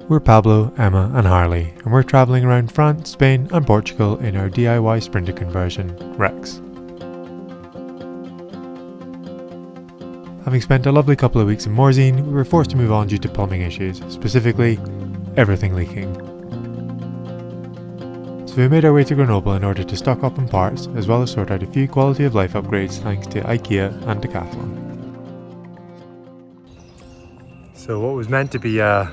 We're Pablo, Emma and Harley, and we're travelling around France, Spain and Portugal in our DIY Sprinter conversion, Rex. Having spent a lovely couple of weeks in Morzine, we were forced to move on due to plumbing issues, specifically, everything leaking. So we made our way to Grenoble in order to stock up on parts, as well as sort out a few quality of life upgrades thanks to IKEA and Decathlon. So what was meant to be a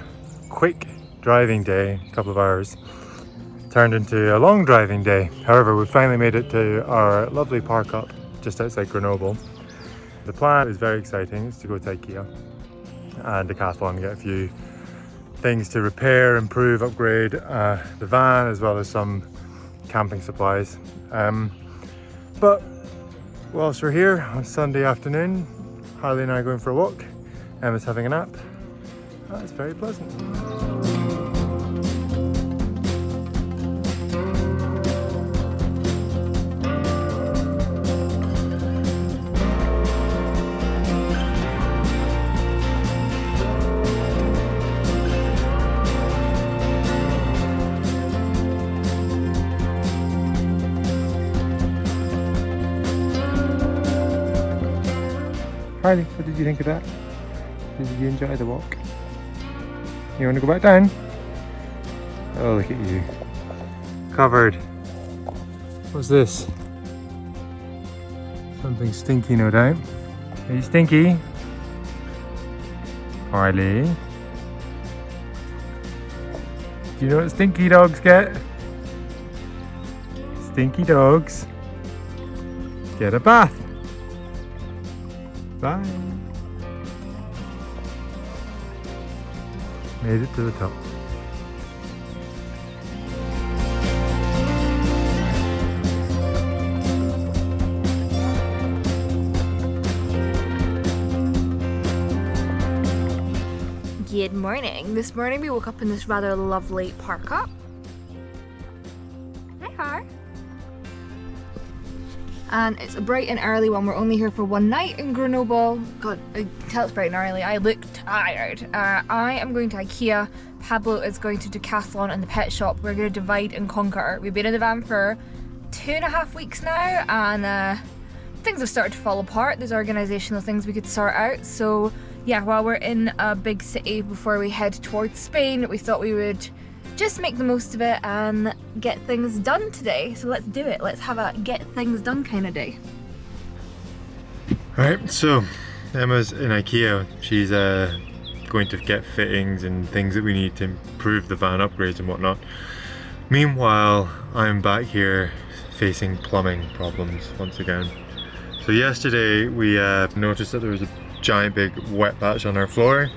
quick driving day, a couple of hours, turned into a long driving day. However, we finally made it to our lovely park up just outside Grenoble. The plan is very exciting. It's to go to IKEA and Decathlon and get a few things to repair, improve, upgrade the van, as well as some camping supplies. But whilst we're here on Sunday afternoon, Harley and I are going for a walk. Emma's having a nap. That's very pleasant. Harley, what did you think of that? Did you enjoy the walk? You want to go back down? Oh, look at you. Covered. What's this? Something stinky, no doubt. Are you stinky? Harley? Do you know what stinky dogs get? Stinky dogs get a bath. Bye. Made it to the top. Good morning. This morning we woke up in this rather lovely park up. Hi, Har. And it's a bright and early one. We're only here for one night in Grenoble. God, I can tell it's bright and early. I look tired. I am going to IKEA. Pablo is going to Decathlon and the pet shop. We're going to divide and conquer. We've been in the van for 2.5 weeks now, and things have started to fall apart. There's organisational things we could sort out. So yeah, while we're in a big city before we head towards Spain, we thought we would just make the most of it and get things done today. So let's do it. Let's have a get things done kind of day. Alright, so Emma's in IKEA. She's going to get fittings and things that we need to improve the van, upgrades and whatnot. Meanwhile, I'm back here facing plumbing problems once again. So yesterday we noticed that there was a giant big wet patch on our floor.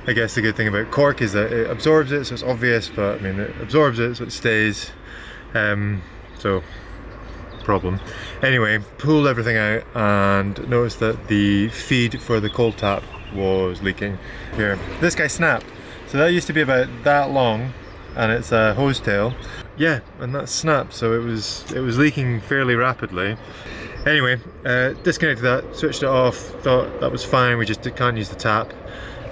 I guess the good thing about cork is that it absorbs it, so it's obvious, but I mean it absorbs it so it stays, so problem. Anyway, pulled everything out and noticed that the feed for the cold tap was leaking. Here, this guy snapped, so that used to be about that long and it's a hose tail. Yeah, and that snapped, so it was leaking fairly rapidly. Anyway, disconnected that, switched it off, thought that was fine, we just can't use the tap.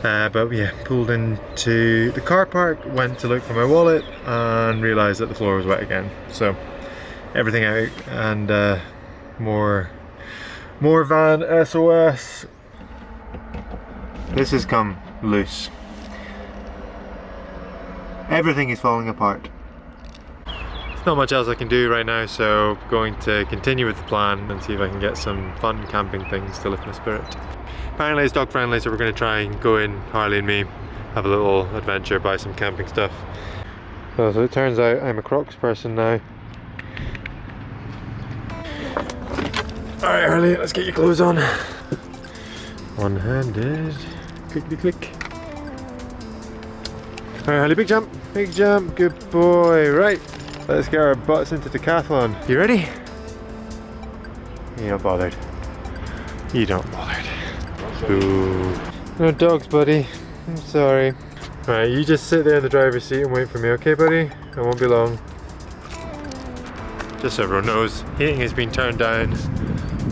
But yeah, pulled into the car park, went to look for my wallet and realised that the floor was wet again. So everything out and more van SOS. This has come loose. Everything is falling apart. There's not much else I can do right now, so going to continue with the plan and see if I can get some fun camping things to lift my spirit. Apparently it's dog friendly, so we're going to try and go in, Harley and me, have a little adventure, buy some camping stuff. So it turns out I'm a Crocs person now. Alright Harley, let's get your clothes on. One-handed, clickety click. Alright Harley, big jump, good boy. Right, let's get our butts into Decathlon. You ready? You're not bothered. You don't bothered. Ooh. No dogs, buddy. I'm sorry. Alright, you just sit there in the driver's seat and wait for me, okay, buddy? I won't be long. Just so everyone knows, heating has been turned down.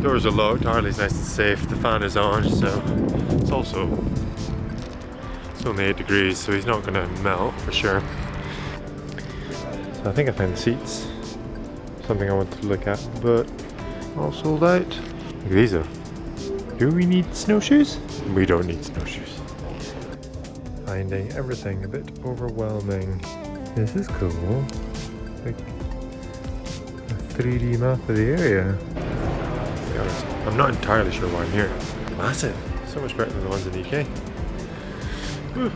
Doors are locked. Harley's nice and safe. The fan is on, so it's also It's only 8 degrees, so he's not going to melt for sure. So I think I found the seats. Something I wanted to look at, but all sold out. Look at these though. Do we need snowshoes? We don't need snowshoes. Finding everything a bit overwhelming. This is cool. Like a 3D map of the area. To be honest, I'm not entirely sure why I'm here. Massive. So much better than the ones in the UK. Woo.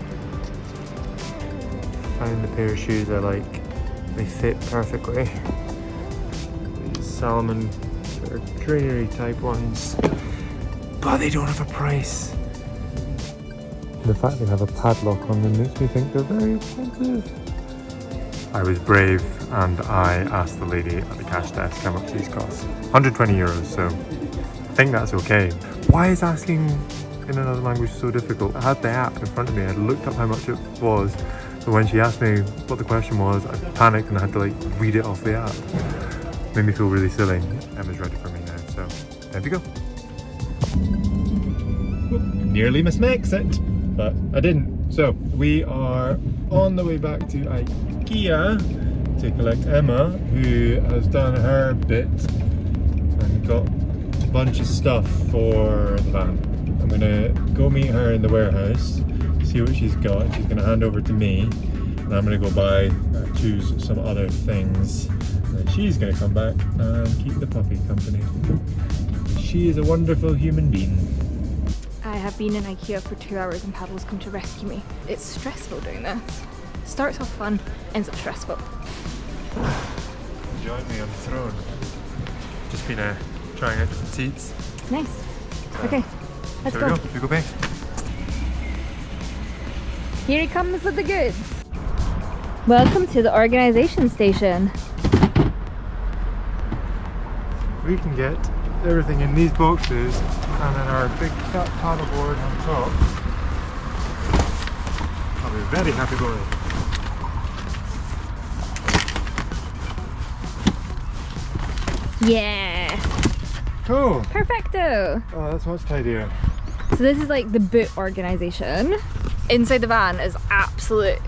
Found the pair of shoes I like. They fit perfectly. These salmon sort of trainery type ones. But they don't have a price. The fact they have a padlock on them makes me think they're very expensive. I was brave and I asked the lady at the cash desk how much these cost. 120 euros, so I think that's okay. Why is asking in another language so difficult? I had the app in front of me, I looked up how much it was, but when she asked me what the question was, I panicked and I had to like read it off the app. Made me feel really silly. Emma's ready for me now, so time to go. Nearly missed my exit, but I didn't. So we are on the way back to IKEA to collect Emma, who has done her bit and got a bunch of stuff for the van. I'm gonna go meet her in the warehouse, see what she's got. She's gonna hand over to me, and I'm gonna go buy, choose some other things. And then she's gonna come back and keep the puppy company. She is a wonderful human being. I have been in IKEA for 2 hours and Pablo's come to rescue me. It's stressful doing this. Starts off fun, ends up stressful. Join me on the throne. Just been trying out different seats. Nice. Okay, let's There go. we go back. Here he comes with the goods. Welcome to the organisation station. We can get everything in these boxes and then our big fat paddleboard on top. I'll be very happy boy. Yeah. Cool. Perfecto. Oh, that's much tidier. So this is like the boot organisation. Inside the van is absolute,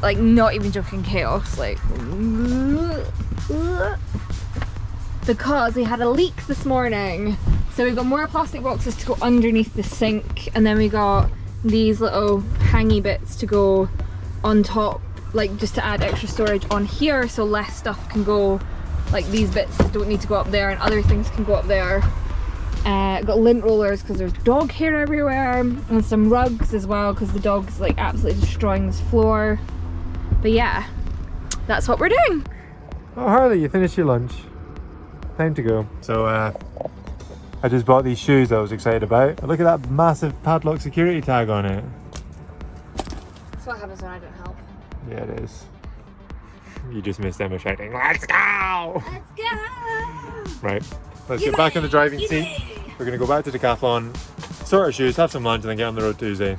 like not even joking, chaos. Like, because we had a leak this morning. So we've got more plastic boxes to go underneath the sink, and then we got these little hangy bits to go on top, like just to add extra storage on here so less stuff can go, like these bits don't need to go up there and other things can go up there. Got lint rollers because there's dog hair everywhere, and some rugs as well because the dog's like absolutely destroying this floor. But yeah, that's what we're doing. Oh, Harley, you finished your lunch. Time to go. So I just bought these shoes I was excited about. Look at that massive padlock security tag on it. That's what happens when I don't help. Yeah, it is. You just missed Emma shouting, "Let's go!" Let's go! Right, let's get back in the driving seat. We're gonna go back to Decathlon, sort our shoes, have some lunch, and then get on the road to Uzés.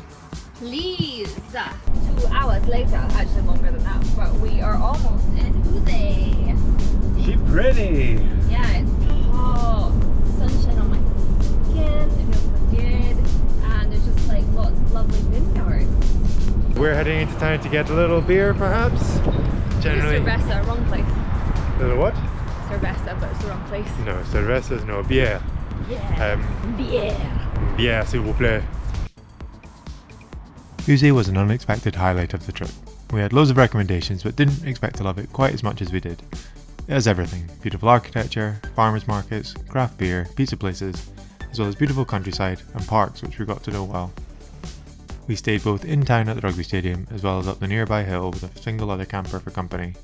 Please! 2 hours later, actually longer than that, but we are almost in Uzés. She pretty! Yeah, it's hot. Sunshine on my skin, it feels so good, and there's just like lots of lovely vineyards. We're heading into town to get a little beer, perhaps. Generally. Cerveza, wrong place. Little what? Cerveza, but it's the wrong place. No, cervezas, no, beer. Yeah. Beer. Bière, s'il vous plaît. Uzés was an unexpected highlight of the trip. We had loads of recommendations but didn't expect to love it quite as much as we did. It has everything: beautiful architecture, farmers markets, craft beer, pizza places, as well as beautiful countryside and parks which we got to know well. We stayed both in town at the rugby stadium as well as up the nearby hill with a single other camper for company.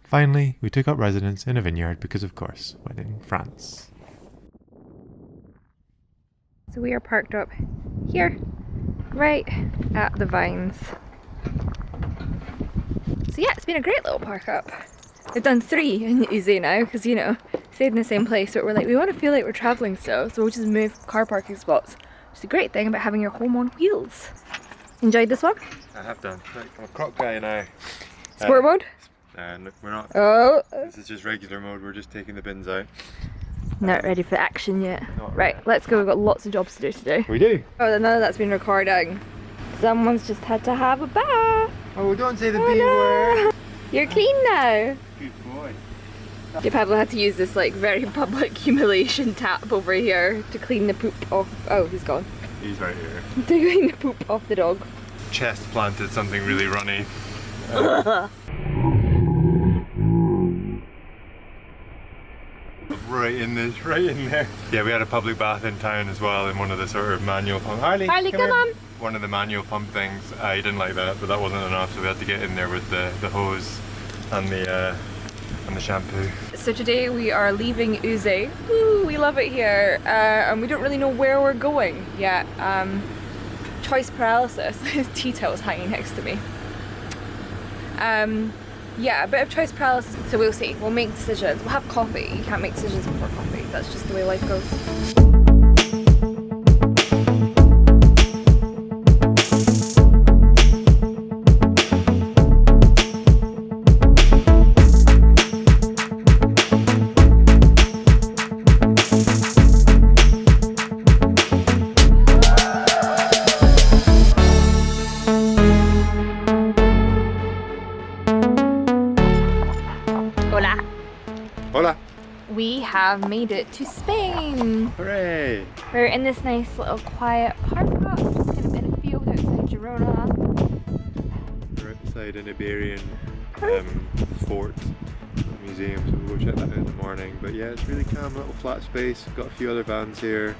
Finally, we took up residence in a vineyard because, of course, wedding France. So we are parked up here, right at the vines. So yeah, it's been a great little park up. We've done 3 in Uzés now because, you know, stayed in the same place, but we're like, we want to feel like we're travelling still, so we'll just move car parking spots. Which is a great thing about having your home on wheels. Enjoyed this one? I have done. Look, I'm a cop guy now. Sport mode? Look, we're not. Oh! This is just regular mode, we're just taking the bins out. Not ready for action yet. Not Right, yet. let's go. We've got lots of jobs to do today. We do. Oh, none of that's been recording. Someone's just had to have a bath. Oh, don't say the Oh, B no. word. You're clean now. Good boy. Yeah, Pablo had to use this like very public humiliation tap over here to clean the poop off. Oh, he's gone. He's right here. To clean the poop off the dog. Chest planted something really runny. Right in there. Yeah, we had a public bath in town as well in one of the sort of manual pump. Harley, Harley, come here. on. One of the manual pump things. I didn't like that, but that wasn't enough, so we had to get in there with the hose and the shampoo. So today we are leaving Uzés. Woo, we love it here, and we don't really know where we're going yet. Choice paralysis. Tito's hanging next to me. Yeah, a bit of choice paralysis, so we'll see. We'll make decisions. We'll have coffee. You can't make decisions before coffee. That's just the way life goes. Hola. Hola. We have made it to Spain. Hooray. We're in this nice little quiet park up, just kind of in a field outside Girona. We're outside an Iberian fort museum, so we'll go check that out in the morning. But yeah, it's really calm, little flat space. Got a few other vans here.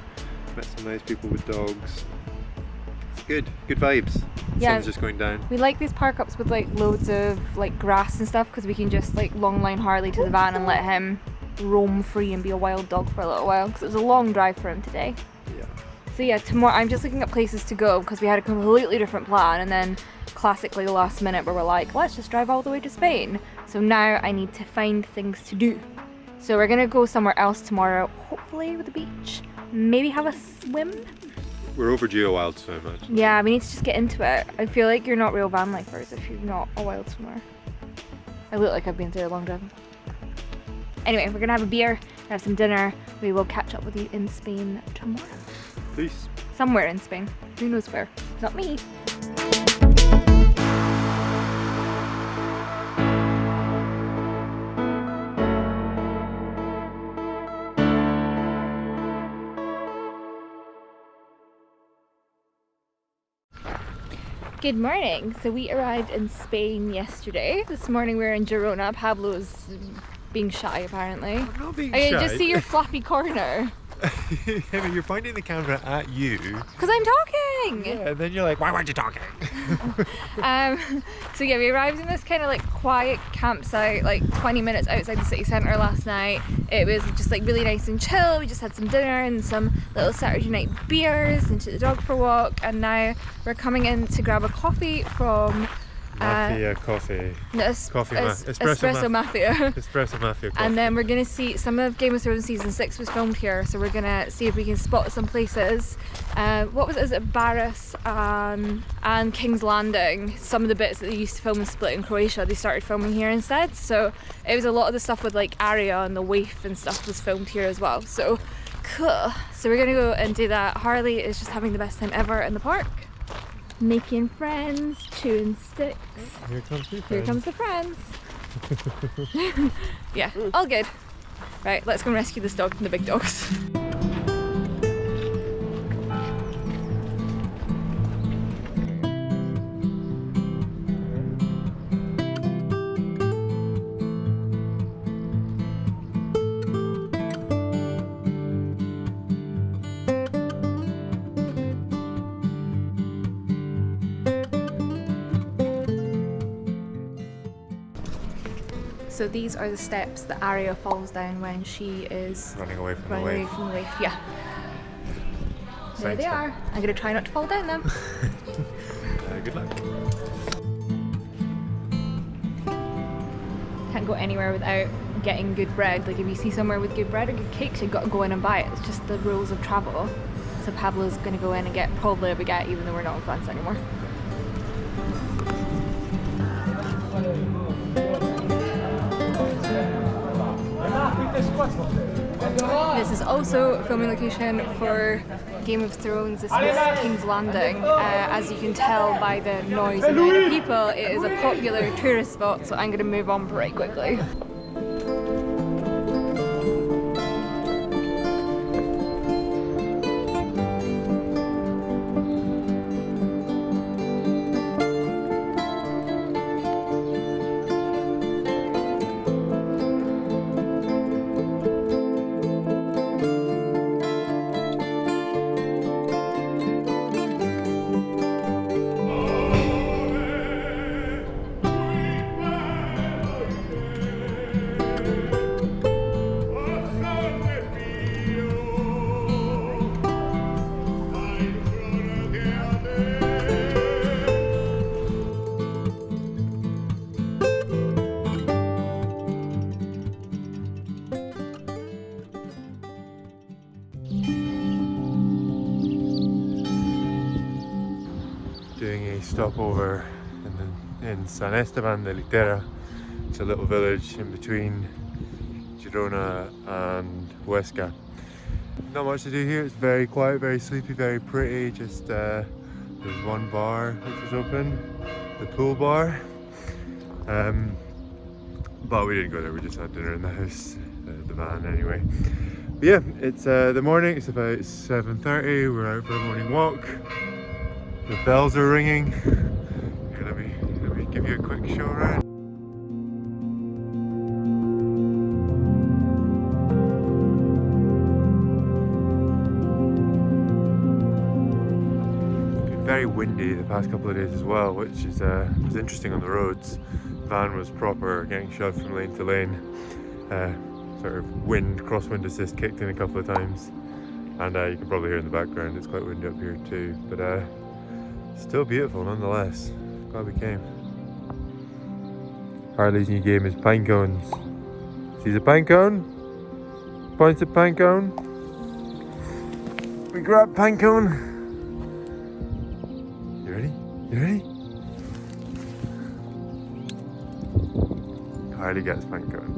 Met some nice people with dogs. It's good vibes. The Yeah. sun's just going down. We like these park ups with like loads of like grass and stuff because we can just like long line Harley to the van and let him roam free and be a wild dog for a little while because it was a long drive for him today. Yeah. So yeah, tomorrow I'm just looking at places to go because we had a completely different plan, and then classically last minute we were like, let's just drive all the way to Spain. So now I need to find things to do. So we're gonna go somewhere else tomorrow, hopefully with the beach. Maybe have a swim. We're overdue a wild swim, actually. Yeah, we need to just get into it. I feel like you're not real van lifers if you're not a wild swimmer. I look like I've been through a long drive. Anyway, we're gonna have a beer, have some dinner. We will catch up with you in Spain tomorrow. Peace. Somewhere in Spain. Who knows where? Not me. Good morning. So we arrived in Spain yesterday. This morning we were in Girona. Pablo's being shy apparently. I'm not being I shy. just see your flappy corner. You're pointing the camera at you. Because I'm talking! Yeah, and then you're like, why weren't you talking? So yeah, we arrived in this kind of like quiet campsite, like 20 minutes outside the city centre last night. It was just like really nice and chill. We just had some dinner and some little Saturday night beers and took the dog for a walk, and now we're coming in to grab a coffee from Mafia coffee. Espresso Mafia. Espresso Mafia coffee. And then we're gonna see some of Game of Thrones season 6 was filmed here, so we're gonna see if we can spot some places. What was it? Is it Barras and King's Landing? Some of the bits that they used to film in Split in Croatia, they started filming here instead. So it was a lot of the stuff with like Arya and the waif and stuff was filmed here as well. So cool. So we're gonna go and do that. Harley is just having the best time ever in the park. Making friends, chewing sticks. Here comes your friend. Here comes the friends. Yeah, all good. Right, let's go and rescue this dog from the big dogs. So these are the steps that Arya falls down when she is Running away from running the away wave. from the wave. Yeah. There Thanks, they are. I'm gonna try not to fall down them. Good luck. Can't go anywhere without getting good bread. Like if you see somewhere with good bread or good cakes, you've got to go in and buy it. It's just the rules of travel. So Pablo's gonna go in and get probably a baguette, even though we're not in France anymore. This is also a filming location for Game of Thrones. This is King's Landing. As you can tell by the noise and the people, it is a popular tourist spot, so I'm going to move on pretty quickly. Doing a stopover in San Esteban de Litera. It's a little village in between Girona and Huesca. Not much to do here. It's very quiet, very sleepy, very pretty. Just there's one bar which is open, the pool bar. But we didn't go there. We just had dinner in the house, the van anyway. But yeah, it's the morning. It's about 7:30. We're out for a morning walk. The bells are ringing. Here, let me give you a quick show around. It's been very windy the past couple of days as well, which is was interesting on the roads. The van was proper getting shoved from lane to lane. Sort of crosswind assist kicked in a couple of times, and you can probably hear in the background it's quite windy up here too. But still beautiful nonetheless. Glad we came. Harley's new game is pine cones. Sees a pine cone, points at pine cone. We grab pine cone. You ready? You ready? Harley gets pine cone.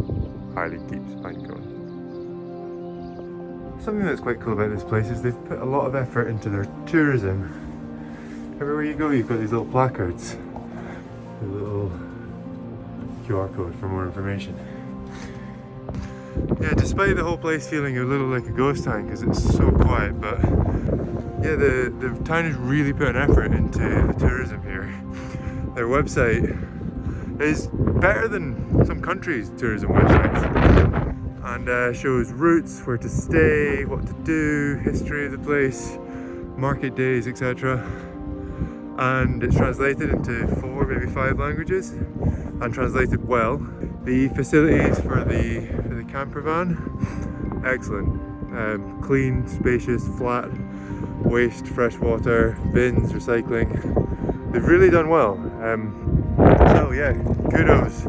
Harley keeps pine cone. Something that's quite cool about this place is they've put a lot of effort into their tourism. Everywhere you go, you've got these little placards, a little QR code for more information. Yeah, despite the whole place feeling a little like a ghost town because it's so quiet, but yeah, the town has really put an effort into the tourism here. Their website is better than some countries' tourism websites, and shows routes, where to stay, what to do, history of the place, market days, etc. And it's translated into 4, maybe 5 languages, and translated well. The facilities for the campervan, excellent. Clean, spacious, flat, waste, fresh water, bins, recycling. They've really done well. So yeah, kudos.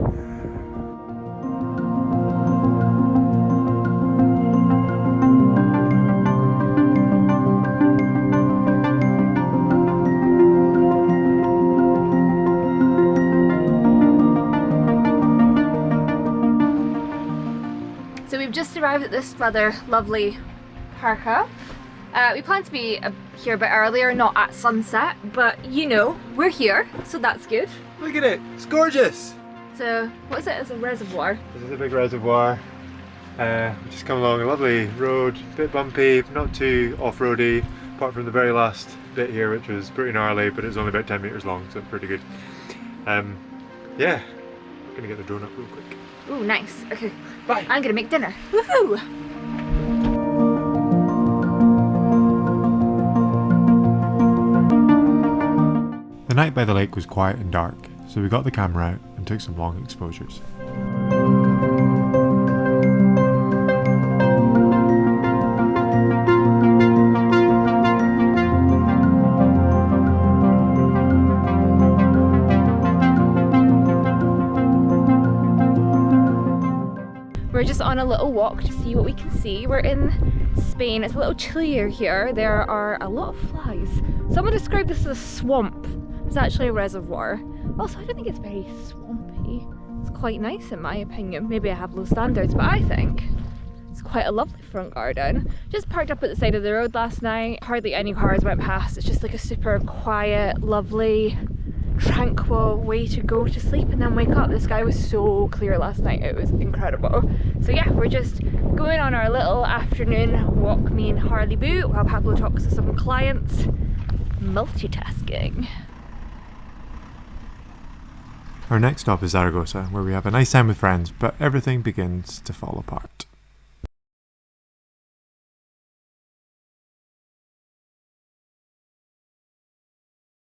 So we've just arrived at this rather lovely parka. We planned to be here a bit earlier, not at sunset, but you know, we're here, so that's good. Look at it, it's gorgeous! So, what is it? It's a reservoir. This is a big reservoir. We've just come along a lovely road, a bit bumpy, not too off-roady, apart from the very last bit here, which was pretty gnarly, but it was only about 10 meters long, so pretty good. Yeah, I'm gonna get the drone up real quick. Ooh, nice. Okay. Bye. I'm gonna make dinner. Woohoo! The night by the lake was quiet and dark, so we got the camera out and took some long exposures. We're just on a little walk to see what we can see. We're in Spain. It's a little chillier here. There are a lot of flies. Someone described this as a swamp. It's actually a reservoir. Also, I don't think it's very swampy. It's quite nice in my opinion. Maybe I have low standards, but I think it's quite a lovely front garden. Just parked up at the side of the road last night. Hardly any cars went past. It's just like a super quiet, lovely, tranquil way to go to sleep and then wake up. The sky was so clear last night, it was incredible. So yeah, we're just going on our little afternoon walk, me and Harley Boo, while Pablo talks to some clients. Multitasking. Our next stop is Zaragoza, where we have a nice time with friends, but everything begins to fall apart.